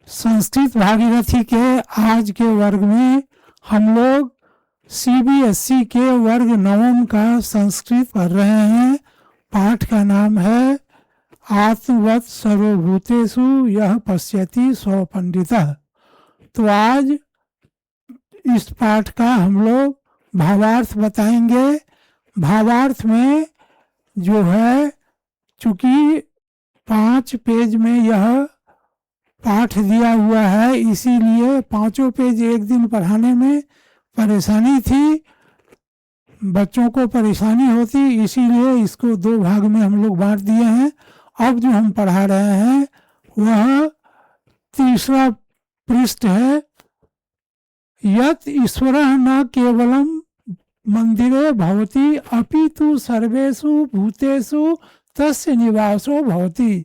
संस्कृत भागीरथी के आज के वर्ग में हम लोग सीबीएसई के वर्ग नवम का संस्कृत पढ़ रहे हैं। पाठ का नाम है आत्मवत् सर्वभूतेषु यः पश्यति सो पंडितः। तो आज इस पाठ का हम लोग भावार्थ बताएंगे। भावार्थ में जो है, चूँकि 5 पेज में यह पाठ दिया हुआ है, इसीलिए 5 पेज एक दिन पढ़ाने में परेशानी थी, बच्चों को परेशानी होती, इसीलिए इसको 2 भाग में हम लोग बांट दिए हैं। अब जो हम पढ़ा रहे हैं वह 3रा पृष्ठ है। यत् ईश्वरः न केवलम मंदिरे भवति अपितु सर्वेषु भूतेषु तस्य निवासो भवति।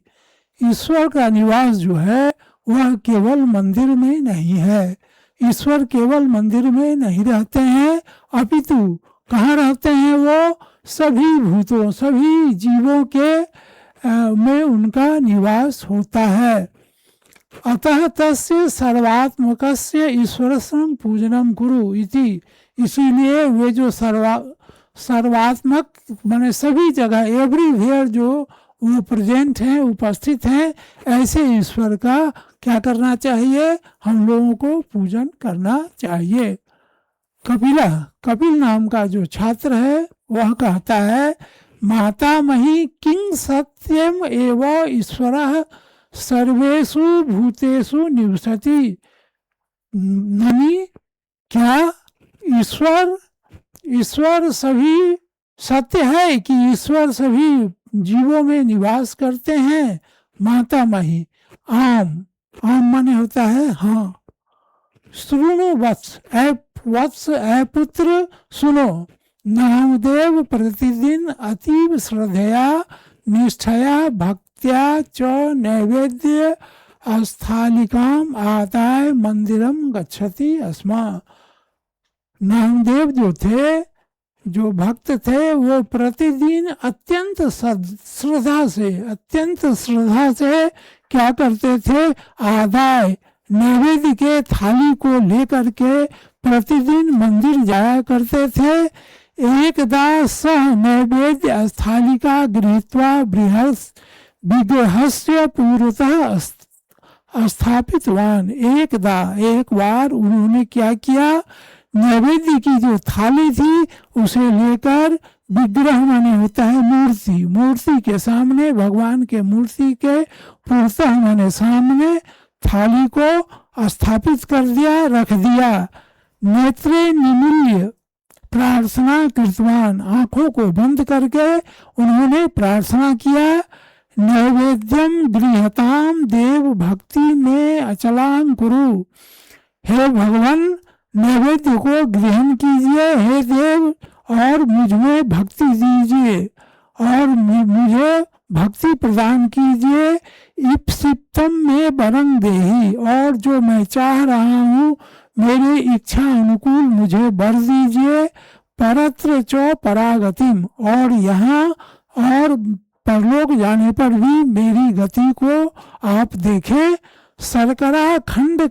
ईश्वर का निवास जो है वह केवल मंदिर में नहीं है। ईश्वर केवल मंदिर में नहीं रहते हैं, अपितु कहाँ रहते हैं? वो सभी भूतों, सभी जीवों के में उनका निवास होता है। अतः तस्य सर्वात्मकस्य ईश्वरस्यं पूजनम कुरु इति। इसीलिए वे जो सर्वात्मक माने सभी जगह, एवरीवेयर जो वो प्रेजेंट हैं, उपस्थित हैं, ऐसे ईश्वर का क्या करना चाहिए? हम लोगों को पूजन करना चाहिए। कपिल नाम का जो छात्र है वह कहता है, मातामही किं सत्यम एव ईश्वरः सर्वेषु भूतेषु निवसति। ननी क्या ईश्वर सभी सत्य है कि ईश्वर सभी जीवों में निवास करते हैं? मातामही, आम माने होता है हाँ। श्रुणु वत्स ऐ पुत्र सुनो, नामदेव प्रतिदिन अतीव श्रद्धया निष्ठया भक्त्या च नैवेद्य स्थालिकाम आदाय मंदिरम गच्छति अस्मा। नामदेव जो थे, जो भक्त थे, वो प्रतिदिन अत्यंत श्रद्धा से क्या करते थे? आदाय नैवेद्य के थाली को लेकर के प्रतिदिन मंदिर जाया करते थे। एकदा सह नैवेद्य स्थालिका गृहीत्वा विग्रहस्य पूर्वतः स्थापितवान। एक बार उन्होंने क्या किया? नैवेद्य की जो थाली थी उसे लेकर विग्रह माने होता है मूर्ति के सामने, भगवान के मूर्ति के पूर्वतः माने सामने थाली को स्थापित कर दिया, रख दिया। नेत्रे निमील्य प्रार्थना कृतवान, आंखों को बंद करके उन्होंने प्रार्थना किया। नैवेद्यम गृहताम देव भक्ति में अचलां कुरु। हे भगवान, नैवेद्य को ग्रहण कीजिए, हे देव, और मुझ में भक्ति दीजिए और मुझे भक्ति प्रदान कीजिए। इप्सिप्तम में वरं देहि, और जो मैं चाह रहा हूँ मेरी इच्छा अनुकूल मुझे वर दीजिए। परत्र च परागतिम, और यहाँ और परलोक जाने पर भी मेरी गति को आप देखें। शर्करा खंड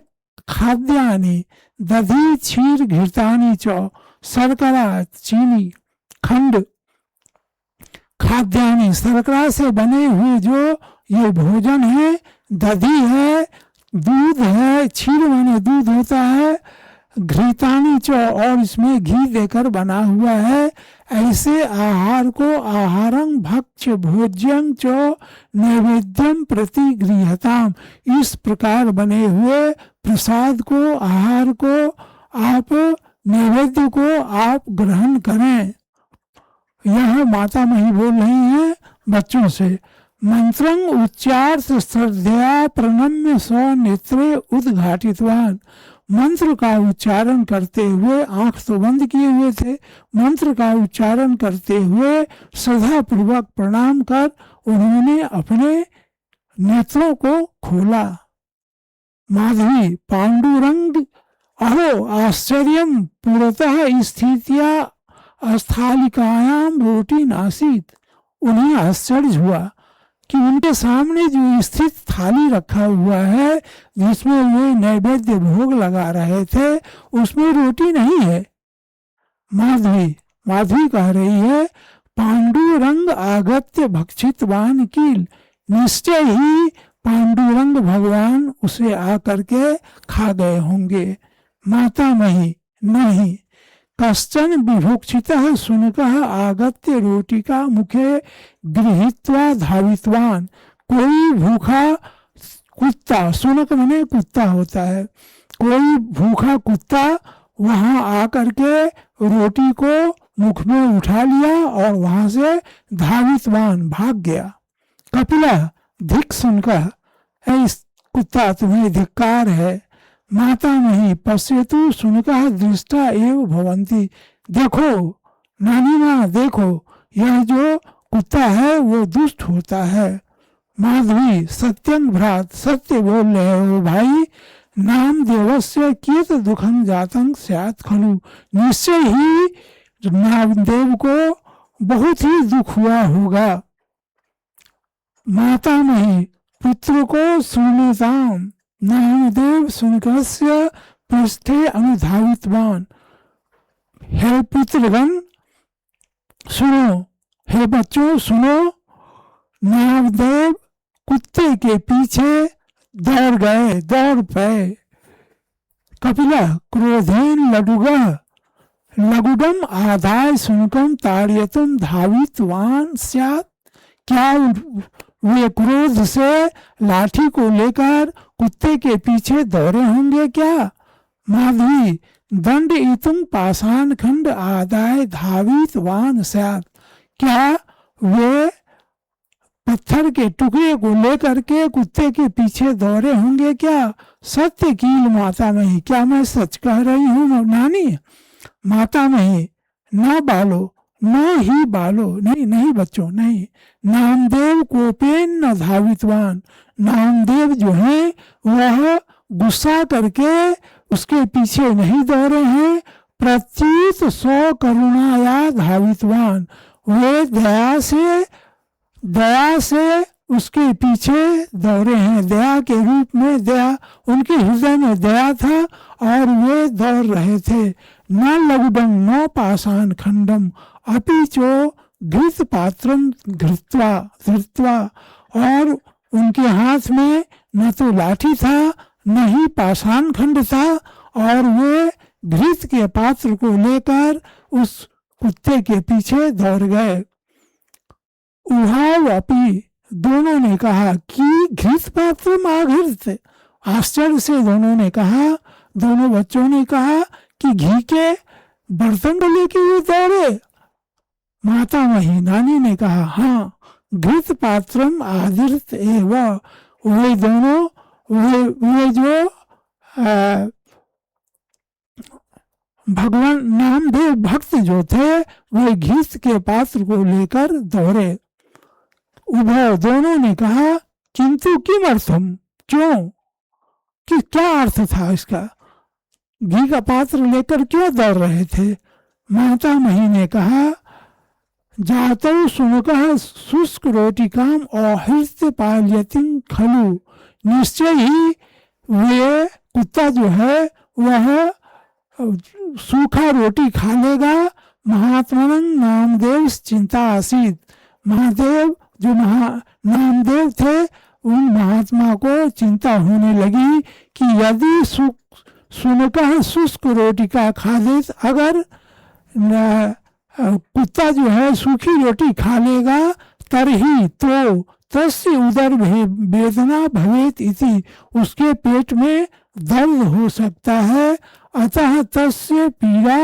खाद्यानि दधि क्षीर घृतानि च। शर्करा चीनी, खंड खाद्यानि शर्करा से बने हुए जो ये भोजन है, दधि है, दूध है, क्षीर माने दूध होता है, घृतानि च, और इसमें घी देकर बना हुआ है। ऐसे आहार को आहारं भक्ष्य भोज्यं च नैवेद्यम प्रति गृह्यताम। इस प्रकार बने हुए प्रसाद को, आहार को आप, नैवेद्य को आप ग्रहण करें। यह मातामही बोल रही हैं बच्चों से। मंत्रं उच्चार्थ श्रद्धया प्रणम्य स्वनेत्रे उद्घाटितवान। मंत्र का उच्चारण करते हुए, आंख तो बंद किए हुए थे, मंत्र का उच्चारण करते हुए श्रद्धा पूर्वक प्रणाम कर उन्होंने अपने नेत्रों को खोला। माधवी, पांडुरंग अहो आश्चर्यम पुरतः स्थित्या स्थालिकायाम रोटी नासीत। उन्हें आश्चर्य हुआ कि उनके सामने जो स्थित थाली रखा हुआ है जिसमें वे नैवेद्य भोग लगा रहे थे उसमें रोटी नहीं है। माधवी माधवी कह रही है पांडुरंग आगत्य भक्षितवान कील, निश्चय ही पांडुरंग भगवान उसे आकर के खा गए होंगे। माता मही नहीं, कश्चन विभुक्षितः शुनकः आगत्य रोटिका मुखे गृहीत्वा धावितवान, कोई भूखा कुत्ता, शुनक माने कुत्ता होता है, कोई भूखा कुत्ता वहां आकर के रोटी को मुख में उठा लिया और वहां से धावितवान भाग गया। कपिला धिक सुनकर, इस कुत्ता तुम्हें धिक्कार है। माता नहीं पश्यतु सुनकर दृष्टा एवं भवंती, देखो नानी माँ देखो यह जो कुत्ता है वो दुष्ट होता है। माधवी सत्यं भ्रात, सत्य बोल रहे हो भाई। नाम देवस्य कियत दुखम जातं स्यात् खलु, निश्चय ही नामदेव को बहुत ही दुख हुआ होगा। माता नहीं पुत्र को सुनताम, नामदेव सुनकस्य पृष्ठे अनुधावितवान। हे पुत्रगण सुनो, हे बच्चों सुनो, नामदेव कुत्ते के पीछे दौड़ गए, दौड़ पे। कपिला क्रोधेन लघुडम आदाय सुनकम ताड़यतुम धावितवान स्यात्, क्या वे क्रोध से लाठी को लेकर कुत्ते के पीछे दौड़े होंगे क्या? माधवी दंड इतुम पाषाण खंड आदाय धावितवान स्यात्, क्या वे पत्थर के टुकड़े को लेकर के कुत्ते के पीछे दौड़े होंगे क्या? सत्य कील माता मही, क्या मैं सच कह रही हूँ नानी? माता मही न बालो, न ही बालो, नहीं नहीं बच्चों नहीं। नामदेव कोपेन न धावितवान, नामदेव जो है वह गुस्सा करके उसके पीछे नहीं दौड़े हैं। प्रत्युत सौ करुणाया धावितवान, वे दया से उसके पीछे दौड़े हैं। दया के रूप में, दया उनके हृदय में दया था और वे दौड़ रहे थे। न लघुडम न पाषाण खंडम अपिचो घृत पात्रम धृत्वा, और उनके हाथ में न तो लाठी था न ही पाषाण खंड था और वे घृत के पात्र को लेकर उस कुत्ते के पीछे दौड़ गए। उहाव अपी, दोनों ने कहा कि घृत पात्र आघृत, आश्चर्य से दोनों ने कहा, दोनों बच्चों ने कहा कि घी के बर्तन को लेके वो दौड़े। माता मही नानी ने कहा हाँ, घृत पात्रम आदिर्त एवं, वे दोनों वे जो भगवान नामदेव भक्त जो थे वे घृत के पात्र को लेकर दौड़े। उभय दोनों ने कहा किंतु किम अर्थम, क्यों, कि क्या अर्थ था इसका, घी का पात्र लेकर क्यों दौड़ रहे थे? माता मही ने कहा जातौ सुनकः शुष्क रोटिकाम अहृत्य पाल्यतिं खलु, निश्चय ही वे कुत्ता जो है वह सूखा रोटी खा लेगा। महात्मन नामदेव चिंता आसीत, महादेव जो नामदेव थे उन महात्मा को चिंता होने लगी कि यदि सुनकः शुष्क रोटी का खा दे, अगर कुत्ता जो है सूखी रोटी खा लेगा तरही तो तस्य उदर वेदना भवेत इति, उसके पेट में दर्द हो सकता है। अतः तस्य पीड़ा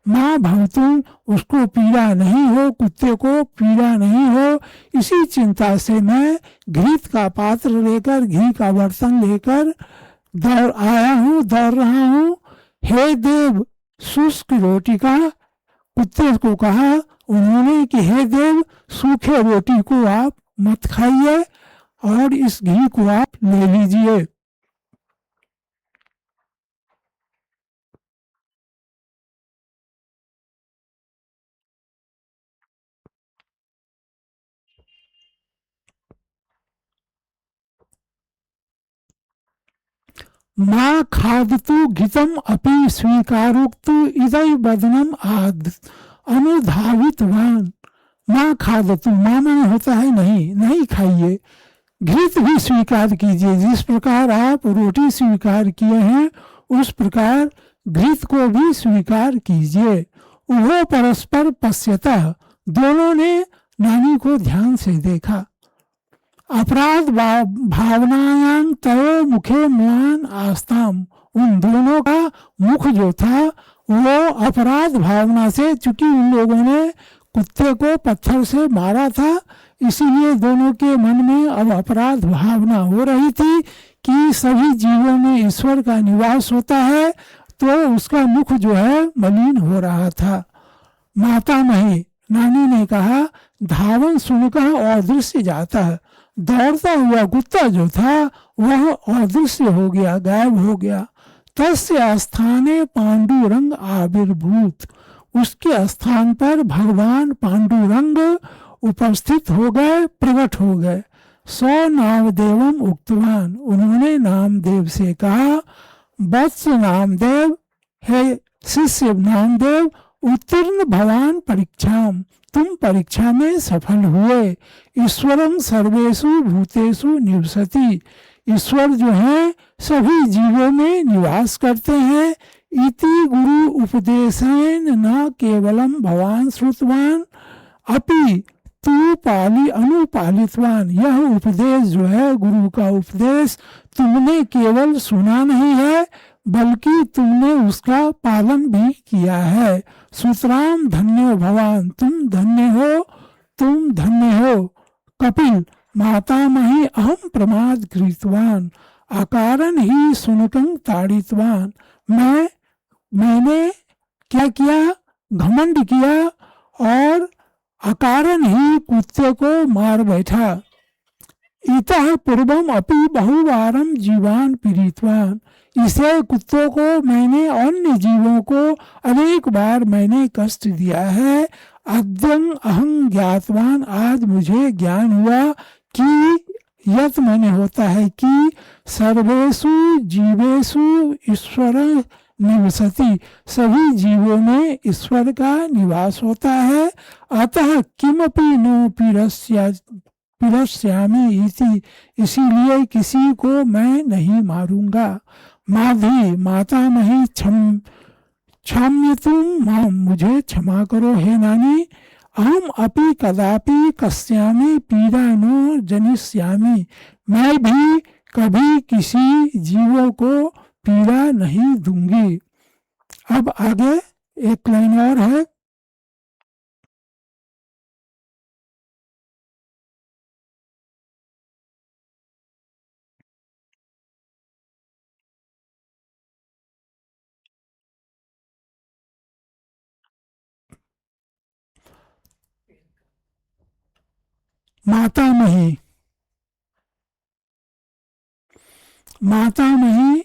माँ भवतुम, उसको पीड़ा नहीं हो, कुत्ते को पीड़ा नहीं हो, इसी चिंता से मैं घृत का पात्र लेकर, घी का बर्तन लेकर दौड़ आया हूँ, दौड़ रहा हूँ। हे देव शुष्क रोटी का, कुत्ते को कहा उन्होंने कि हे देव सूखे रोटी को आप मत खाइए और इस घी को आप ले लीजिए। माँ खादतु घितम अपि स्वीकारोक्तु इदय बदनम आद अनुधावितवान। माँ खादतु, माँ में होता है नहीं, नहीं खाइए। घृत भी स्वीकार कीजिए, जिस प्रकार आप रोटी स्वीकार किए हैं उस प्रकार घृत को भी स्वीकार कीजिए। वो परस्पर पश्यता, दोनों ने नानी को ध्यान से देखा। अपराध भावनायां तयो मुखे म्लान आस्ताम, उन दोनों का मुख जो था वो अपराध भावना से, चूंकि उन लोगों ने कुत्ते को पत्थर से मारा था, इसीलिए दोनों के मन में अब अपराध भावना हो रही थी कि सभी जीवों में ईश्वर का निवास होता है, तो उसका मुख जो है मलिन हो रहा था। माता नहीं, नानी ने कहा, धावन सुनकर अदृश्य जाता है। दौड़ता हुआ कुत्ता जो था वह अदृश्य हो गया, गायब हो गया। तस्य स्थाने पांडुरंग आविर्भूत, उसके स्थान पर भगवान पांडुरंग उपस्थित हो गए, प्रकट हो गए। स नामदेवम उक्तवान, उन्होंने नामदेव से कहा, वत्स नामदेव, हे शिष्य नामदेव, उत्तीर्ण भवान परीक्षाम, तुम परीक्षा में सफल हुए। ईश्वरं सर्वेषु भूतेषु निवसति, ईश्वर जो है सभी जीवों में निवास करते हैं। इति गुरु उपदेशेन न केवलम भवान श्रुतवान अपि तू पाली अनुपालितवान, यह उपदेश जो है गुरु का उपदेश तुमने केवल सुना नहीं है बल्कि तुमने उसका पालन भी किया है। सुतराम धन्यो भवान, तुम धन्य हो, तुम धन्य हो। कपिल, मातामही अहम प्रमाद कृतवान, अकारण ही सुनकं ताड़ितवान, मैंने क्या किया, घमंड किया और अकारण ही कुत्ते को मार बैठा। इतः पूर्वम अपि बहुवारम जीवान पीड़ितवान, इसे कुत्तों को मैंने अन्य जीवों को अनेक बार मैंने कष्ट दिया है। अद्यं अहं ज्ञातवान, आज मुझे ज्ञान हुआ कि यत माने होता है कि सर्वेषु जीवेषु ईश्वर निवसति, सभी जीवों में ईश्वर का निवास होता है। अतः किमपि नो पिरस्यामि इति, इसीलिए किसी को मैं नहीं मारूंगा। माधी, माता नहीं, क्षम्यतुम माम, मुझे क्षमा करो हे नानी। अहम अपि कदापि कस्यामि पीड़ा नो जनिष्यामि, मैं भी कभी किसी जीवों को पीड़ा नहीं दूंगी। अब आगे एक लाइन और है। मातामही, मातामही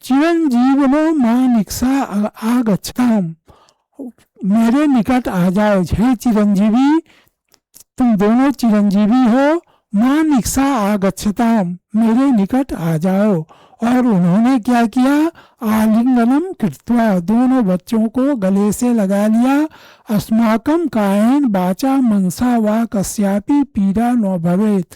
चिरंजीवनो मां निक्षा आगच्छताम, मेरे निकट आ जाओ। हे चिरंजीवी, तुम दोनों चिरंजीवी हो। मां निक्षा आगच्छताम, मेरे निकट आ जाओ। और उन्होंने क्या किया, आलिंगनम कृत्वा, दोनों बच्चों को गले से लगा लिया। अस्माकं कायेन वाचा मनसा वा कस्यापि पीड़ा न भवेत,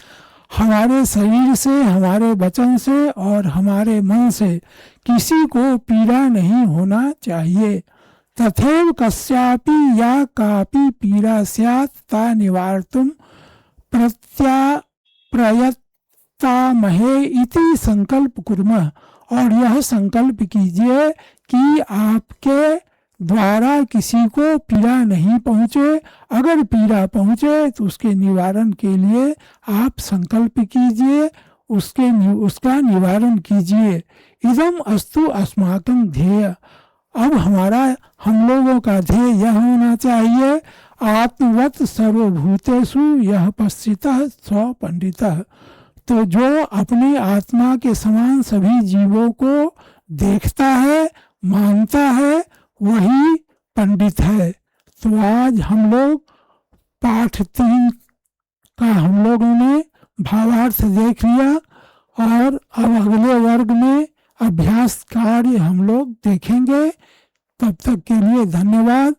हमारे शरीर से, हमारे वचन से और हमारे मन से किसी को पीड़ा नहीं होना चाहिए। तथैव कस्यापि या कापि पीड़ा स्यात् ता निवार्तुं प्रयत्तामहे इति संकल्प कुर्मः, और यह संकल्प कीजिए कि आपके द्वारा किसी को पीड़ा नहीं पहुँचे। अगर पीड़ा पहुँचे तो उसके निवारण के लिए आप संकल्प कीजिए, उसका निवारण कीजिए। इदम अस्तु अस्माकं ध्येय, अब हम लोगों का ध्येय यह होना चाहिए, आत्मवत सर्वभूतेषु यह पश्चितः स पंडितः, तो जो अपनी आत्मा के समान सभी जीवों को देखता है, मानता है, वही पंडित है। तो आज हम लोग पाठ 3 का हम लोगों ने भावार्थ देख लिया, और अब अगले वर्ग में अभ्यास कार्य हम लोग देखेंगे। तब तक के लिए धन्यवाद।